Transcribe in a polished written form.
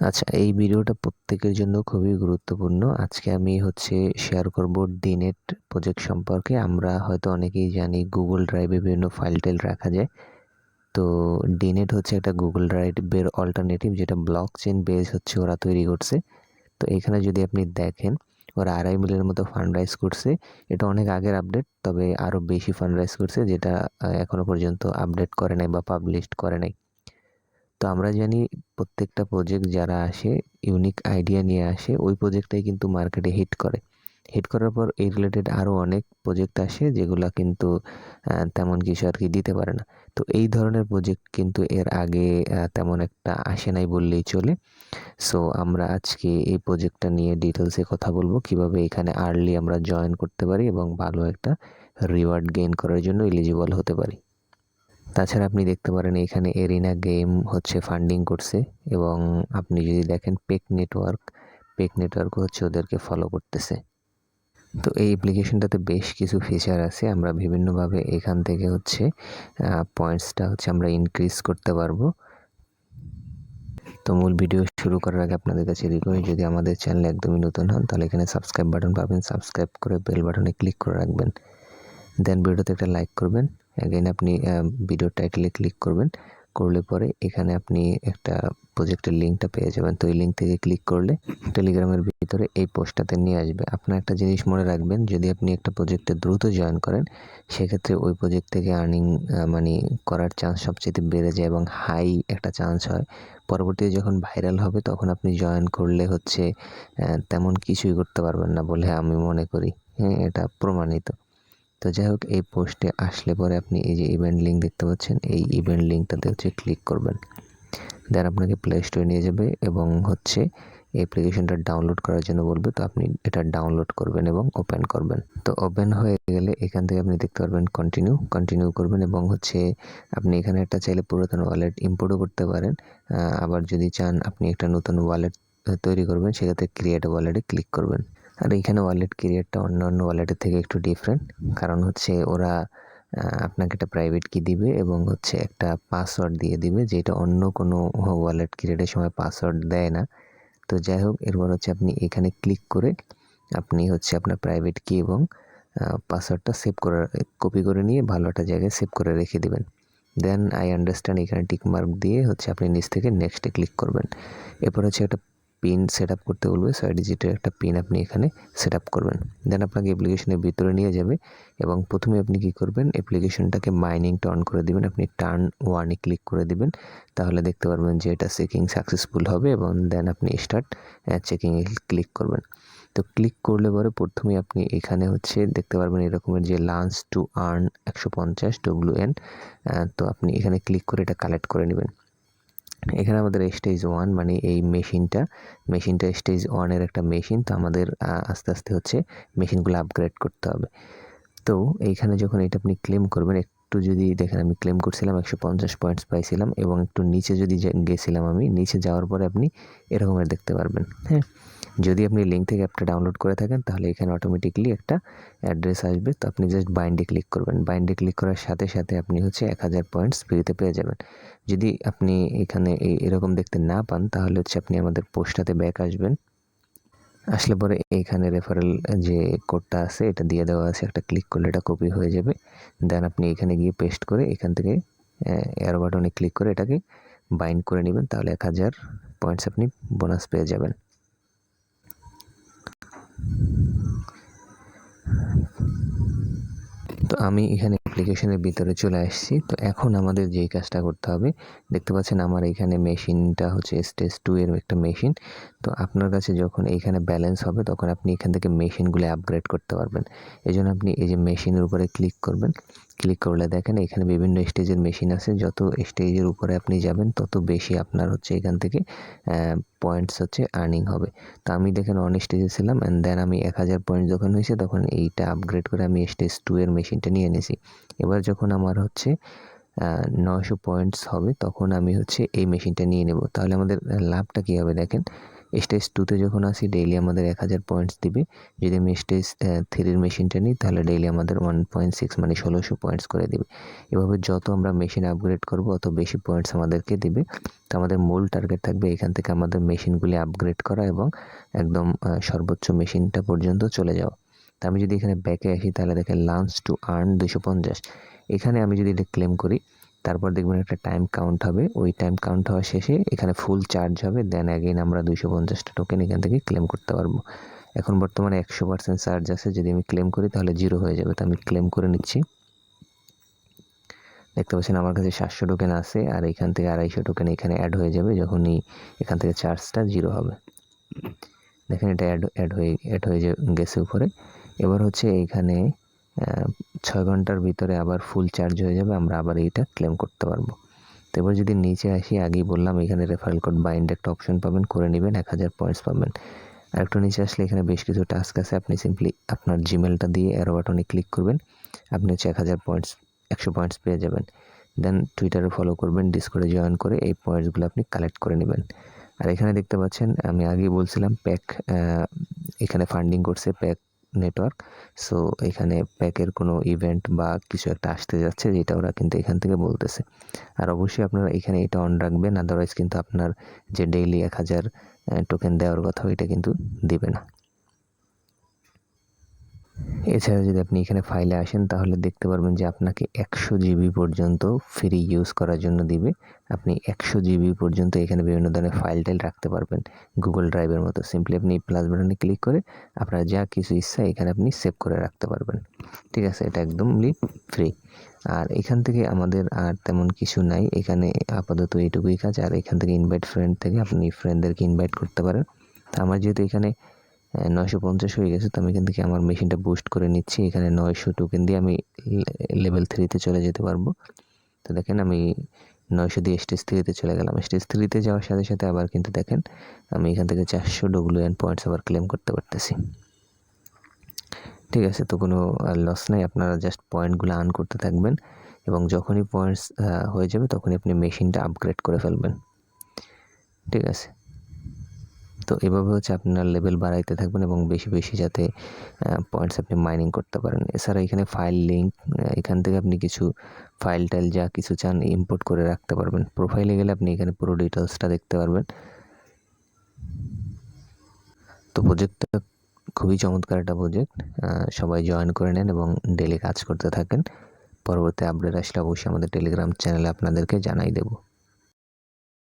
আচ্ছা, এই ভিডিওটা প্রত্যেকের জন্য খুবই গুরুত্বপূর্ণ। আজকে আমি শেয়ার করব ডিনেট প্রজেক্ট সম্পর্কে। আমরা হয়তো অনেকেই জানি গুগল ড্রাইভে বিভিন্ন ফাইল-টাইল রাখা যায়। তো ডিনেট হচ্ছে একটা গুগল ড্রাইভের অল্টারনেটিভ, যেটা ব্লকচেন বেস ওরা তৈরি করছে। তো এখানে যদি আপনি দেখেন, ওরা $2.5 মিলিয়নের মতো ফান্ড রাইজ করছে। এটা অনেক আগের আপডেট, তবে আরও বেশি ফান্ড রাইজ করছে, যেটা এখনো পর্যন্ত আপডেট করে নাই বা পাবলিশড করে নাই। তো আমরা জানি প্রত্যেকটা প্রজেক্ট যারা আসে ইউনিক আইডিয়া নিয়ে আসে, ওই প্রজেক্টটাই কিন্তু মার্কেটে হিট করে। হিট করার পর এই রিলেটেড আরও অনেক প্রজেক্ট আসে যেগুলা কিন্তু তেমন কিছু আর কি দিতে পারে না। তো এই ধরনের প্রজেক্ট কিন্তু এর আগে তেমন একটা আসে নাই বললেই চলে। সো আমরা আজকে এই প্রজেক্টটা নিয়ে ডিটেলসে কথা বলবো, কিভাবে এখানে আর্লি আমরা জয়েন করতে পারি এবং ভালো একটা রিওয়ার্ড গেইন করার জন্য এলিজিবল হতে পারি। তাছাড়া আপনি দেখতে পারেন এখানে এরিনা গেম ফান্ডিং করছে, এবং আপনি যদি দেখেন পেক নেটওয়ার্ক ওদেরকে ফলো করতেছে। তো এই অ্যাপ্লিকেশনটাতে বেশ কিছু ফিচার আছে। আমরা বিভিন্নভাবে এখান থেকে পয়েন্টসটা আমরা ইনক্রিজ করতে পারবো। তো মূল ভিডিও শুরু করার আগে আপনাদের কাছে রিকোয়েস্ট, যদি আমাদের চ্যানেল একদমই নতুন হন তাহলে এখানে সাবস্ক্রাইব বাটন পাবেন, সাবস্ক্রাইব করে বেল বাটনে ক্লিক করে রাখবেন। দেন ভিডিওতে একটা লাইক করবেন। অ্যাগেন আপনি ভিডিওর টাইটেলে ক্লিক করবেন, করলে পরে এখানে আপনি একটা প্রজেক্টের লিঙ্কটা পেয়ে যাবেন। তো এই লিঙ্ক থেকে ক্লিক করলে টেলিগ্রামের ভিতরে এই পোস্টটাতে নিয়ে আসবে। আপনার একটা জিনিস মনে রাখবেন, যদি আপনি একটা প্রজেক্টে দ্রুত জয়েন করেন, সেক্ষেত্রে ওই প্রজেক্ট থেকে আর্নিং করার চান্স সবচেয়ে বেড়ে যায় এবং হাই একটা চান্স হয়। পরবর্তীতে যখন ভাইরাল হবে তখন আপনি জয়েন করলে তেমন কিছুই করতে পারবেন না বলে আমি মনে করি। হ্যাঁ, এটা প্রমাণিত। তো যাই হোক, এই পোস্টে আসলে পরে আপনি এই যে ইভেন্ট লিঙ্ক দেখতে পাচ্ছেন, এই ইভেন্ট লিঙ্কটাতে ক্লিক করবেন। দেন আপনাকে প্লে স্টোরে নিয়ে যাবে এবং এই অ্যাপ্লিকেশনটা ডাউনলোড করার জন্য বলবে। তো আপনি এটা ডাউনলোড করবেন এবং ওপেন করবেন। তো ওপেন হয়ে গেলে এখান থেকে আপনি দেখতে পারবেন কন্টিনিউ করবেন, এবং আপনি এখানে একটা চাইলে পুরাতন ওয়ালেট ইম্পোর্টও করতে পারেন। আবার যদি চান আপনি একটা নতুন ওয়ালেট তৈরি করবেন, সেক্ষেত্রে ক্রিয়েট ওয়ালেটে ক্লিক করবেন। আর এইখানে ওয়ালেট ক্রিয়েটটা অন্যান্য ওয়ালেটের থেকে একটু ডিফারেন্ট, কারণ ওরা আপনাকে একটা প্রাইভেট কি দিবে এবং একটা পাসওয়ার্ড দিয়ে দিবে, যেটা অন্য কোনো ওয়ালেট ক্রিয়েটের সময় পাসওয়ার্ড দেয় না। তো যাই হোক, এরপর আপনি এখানে ক্লিক করে আপনি আপনার প্রাইভেট কি এবং পাসওয়ার্ডটা কপি করে নিয়ে ভালো একটা জায়গায় সেভ করে রেখে দিবেন। দেন আই আন্ডারস্ট্যান্ড এখানে টিক মার্ক দিয়ে আপনি নিচ থেকে নেক্সটে ক্লিক করবেন। এরপর একটা পিন সেট আপ করতে বলবে, 6 ডিজিটের একটা পিন আপনি এখানে সেট আপ করবেন। দেন আপনাকে অ্যাপ্লিকেশনের ভিতরে নিয়ে যাবে, এবং প্রথমে আপনি কি করবেন, অ্যাপ্লিকেশনটাকে মাইনিংটা অন করে দিবেন। আপনি টার্ন 1-এ ক্লিক করে দিবেন, তাহলে দেখতে পারবেন যে এটা চেকিং সাকসেসফুল হবে, এবং দেন আপনি স্টার্ট চেকিংয়ে ক্লিক করবেন। তো ক্লিক করলে পরে প্রথমেই আপনি এখানে দেখতে পারবেন এরকমের যে লাঞ্চ টু আর্ন 150 WN। তো আপনি এখানে ক্লিক করে এটা কালেক্ট করে নেবেন। এখানে আমাদের স্টেজ 1 মানে এই মেশিনটা স্টেজ 1-এর একটা মেশিন। তো আমাদের আস্তে আস্তে মেশিনগুলো আপগ্রেড করতে হবে। তো এইখানে যখন এটা আপনি ক্লেম করবেন, একটু যদি দেখেন আমি ক্লেম করছিলাম 150 পয়েন্টস পাইছিলাম, এবং একটু নিচে যদি গেছিলাম, আমি নিচে যাওয়ার পরে আপনি এরকমের দেখতে পারবেন। হ্যাঁ, যদি আপনি লিঙ্ক থেকে অ্যাপটা ডাউনলোড করে থাকেন তাহলে এখানে অটোমেটিকলি একটা অ্যাড্রেস আসবে। তো আপনি জাস্ট বাইন্ডে ক্লিক করবেন। বাইন্ডে ক্লিক করার সাথে সাথে আপনি 1000 পয়েন্টস ফ্রিতে পেয়ে যাবেন। যদি আপনি এখানে এরকম দেখতে না পান তাহলে আপনি আমাদের পোস্টটাতে ব্যাক আসবেন। আসলে পরে এইখানে রেফারেল যে কোডটা আছে এটা দিয়ে দেওয়া আছে, একটা ক্লিক করলে এটা কপি হয়ে যাবে। দেন আপনি এখানে গিয়ে পেস্ট করে এখান থেকে এয়ার বাটনে ক্লিক করে এটাকে বাইন্ড করে নেবেন, তাহলে 1000 পয়েন্টস আপনি বোনাস পেয়ে যাবেন। তো আমি এখানে অ্যাপ্লিকেশনের ভিতরে চলে আসছি। তো এখন আমাদের যেই কাজটা করতে হবে, দেখতে পাচ্ছেন আমার এইখানে মেশিনটা স্টেজ 2-এর একটা মেশিন। তো আপনার কাছে যখন এইখানে ব্যালেন্স হবে তখন আপনি এখান থেকে মেশিনগুলো আপগ্রেড করতে পারবেন। এজন্য আপনি এই যে মেশিনের উপরে ক্লিক করবেন। ক্লিক করলে দেখেন এখানে বিভিন্ন স্টেজের মেশিন আছে। যত স্টেজের উপরে আপনি যাবেন তত বেশি আপনার এখান থেকে পয়েন্টস আর্নিং হবে। তো আমি দেখেন অন স্টেজে ছিলাম, অ্যান্ড দেন আমি 1000 পয়েন্ট যখন হয়েছে তখন এইটা আপগ্রেড করে আমি স্টেজ 2-এর মেশিনটা নিয়ে নিয়েছি। এবার যখন আমার 900 পয়েন্টস হবে তখন আমি এই মেশিনটা নিয়ে নেব। তাহলে আমাদের লাভটা কী হবে দেখেন, স্টেজ 2তে যখন আসি ডেইলি আমাদের 1000 পয়েন্টস দিবে। যদি আমি স্টেজ 3-র মেশিনটা নিই তাহলে ডেইলি আমাদের 1.6 মানে 1600 পয়েন্টস করে দিবে। এভাবে যত আমরা মেশিন আপগ্রেড করব অত বেশি পয়েন্টস আমাদেরকে দিবে। তো আমাদের মূল টার্গেট থাকবে এখান থেকে আমাদের মেশিনগুলি আপগ্রেড করা এবং একদম সর্বোচ্চ মেশিনটা পর্যন্ত চলে যাওয়া। তো আমি যদি এখানে ব্যাকে আসি তাহলে দেখেন লাঞ্চ টু আর্ন 250। এখানে আমি যদি এটা ক্লেম করি তারপর দেখবেন একটা টাইম কাউন্ট হবে। ওই টাইম কাউন্ট হওয়া শেষে এখানে ফুল চার্জ হবে, দেন অ্যাগেইন আমরা 250টা টোকেন এখান থেকে ক্লেম করতে পারবো। এখন বর্তমানে 100% চার্জ আছে, যদি আমি ক্লেম করি তাহলে 0 হয়ে যাবে। তো আমি ক্লেম করে নিচ্ছি। দেখতে পাচ্ছেন আমার কাছে 700 টোকেন আছে আর এখান থেকে 250 টোকেন এখানে অ্যাড হয়ে যাবে যখনই এখান থেকে চার্জটা 0 হবে। দেখেন এটা অ্যাড হয়ে গেছে উপরে। এবার হচ্ছে এইখানে 6 ঘন্টার ভিতরে আবার ফুল চার্জ হয়ে যাবে, আমরা আবার এইটা ক্লেম করতে পারবো। তো এবার যদি নিচে আসি, আগেই বললাম এখানে রেফারেল কোড বাইন্ড একটা অপশন পাবেন, করে নেবেন, 1000 পয়েন্টস পাবেন। আর একটু নিচে আসলে এখানে বেশ কিছু টাস্ক আছে, আপনি সিম্পলি আপনার জিমেলটা দিয়ে অ্যারো বাটনে ক্লিক করবেন, আপনি হচ্ছে 1000 পয়েন্টস 100 পয়েন্টস পেয়ে যাবেন। দেন টুইটারে ফলো করবেন, ডিসকর্ডে জয়েন করে এই পয়েন্টসগুলো আপনি কালেক্ট করে নেবেন। আর এখানে দেখতে পাচ্ছেন আমি আগেই বলছিলাম প্যাক এখানে ফান্ডিং করছে প্যাক নেটওয়ার্ক। সো এখানে প্যাকের কোনো ইভেন্ট বা কিছু একটা আসতে যাচ্ছে যেটা ওরা কিন্তু এখান থেকে বলতেছে। আর অবশ্যই আপনারা এখানে এটা অন রাখবেন, আদারওয়াইজ কিন্তু আপনার যে ডেইলি 1000 টোকেন দেওয়ার কথা এটা কিন্তু দিবে না। এছাড়া যদি আপনি এখানে ফাইলে আসেন তাহলে দেখতে পারবেন যে আপনাকে 100 জিবি পর্যন্ত ফ্রি ইউজ করার জন্য দিবে। আপনি 100 জিবি পর্যন্ত এখানে বিভিন্ন ধরনের ফাইল টাইল রাখতে পারবেন, গুগল ড্রাইভের মতো। সিম্পলি আপনি প্লাস বাটনে ক্লিক করে আপনার যা কিছু ইচ্ছা এখানে আপনি সেভ করে রাখতে পারবেন। ঠিক আছে, এটা একদমই ফ্রি। আর এখান থেকে আমাদের আর তেমন কিছু নাই, এখানে আপাতত এইটুকুই কাজ। আর এখান থেকে ইনভাইট ফ্রেন্ড থেকে আপনি ফ্রেন্ডদেরকে ইনভাইট করতে পারেন। তো আমার যেহেতু এখানে 950 হয়ে গেছে, তো আমি এখান থেকে আমার মেশিনটা বুস্ট করে নিচ্ছি। এখানে 900 টোকেন দিয়ে আমি লেভেল 3তে চলে যেতে পারবো। তো দেখেন আমি 900 দিয়ে স্টেজ 3তে চলে গেলাম। স্টেজ 3তে যাওয়ার সাথে সাথে আবার কিন্তু দেখেন আমি এখান থেকে 400 WN পয়েন্টস আবার ক্লেম করতে পারতেছি। ঠিক আছে, তো কোনো লস নাই, আপনারা জাস্ট পয়েন্টগুলো আর্ন করতে থাকবেন এবং যখনই পয়েন্টস হয়ে যাবে তখনই আপনি মেশিনটা আপগ্রেড করে ফেলবেন। ঠিক আছে, তো এভাবে হচ্ছে আপনার লেভেল বাড়াইতে থাকবেন এবং বেশি বেশি যাতে পয়েন্টস আপনি মাইনিং করতে পারেন। এছাড়া এখানে ফাইল লিঙ্ক, এখান থেকে আপনি কিছু ফাইল টাইল যা কিছু চান ইম্পোর্ট করে রাখতে পারবেন। প্রোফাইলে গেলে আপনি এখানে পুরো ডিটেলসটা দেখতে পারবেন। তো প্রজেক্টটা খুবই চমৎকার একটা প্রজেক্ট, সবাই জয়েন করে নেন এবং ডেলি কাজ করতে থাকেন। পরবর্তী আপডেট আসলে অবশ্যই আমাদের টেলিগ্রাম চ্যানেলে আপনাদেরকে জানাই দেব।